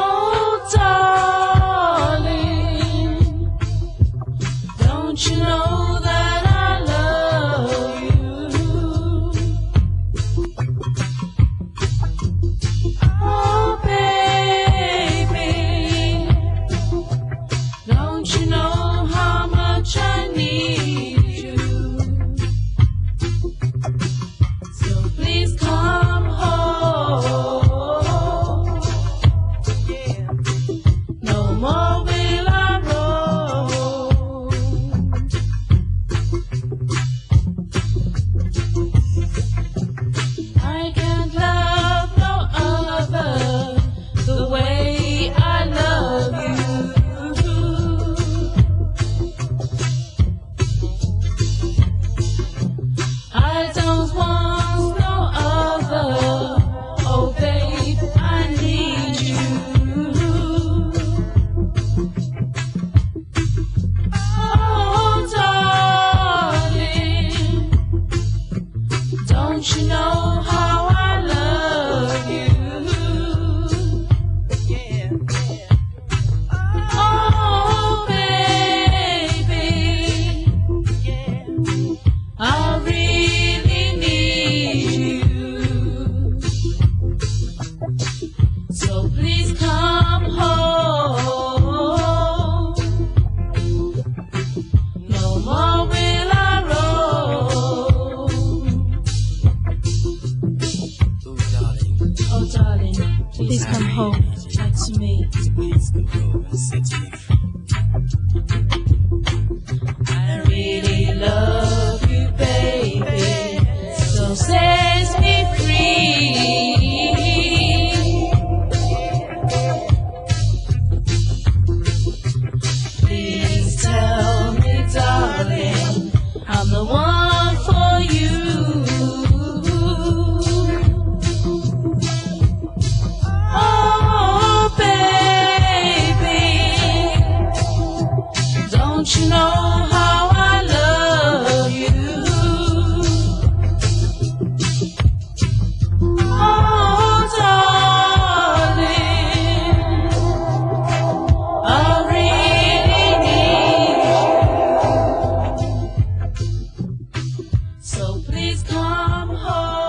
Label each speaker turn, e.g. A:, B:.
A: Oh, darling, don't you know that I love you? Oh, baby, don't you know how much I need you? So please come home. No more will I roam. I can't love no other the way I love you. I don't want no other. Oh, babe, I need you. Oh, darling, don't you know how I love you? Oh, baby, I really need you. So please come home. No more will I roam. Oh, darling, please come home back to me. I really love you, baby. So set me free. Please tell me, darling, I'm the one for you. Oh, baby, don't you know how I love you? Oh, darling, I really need you. So please come home.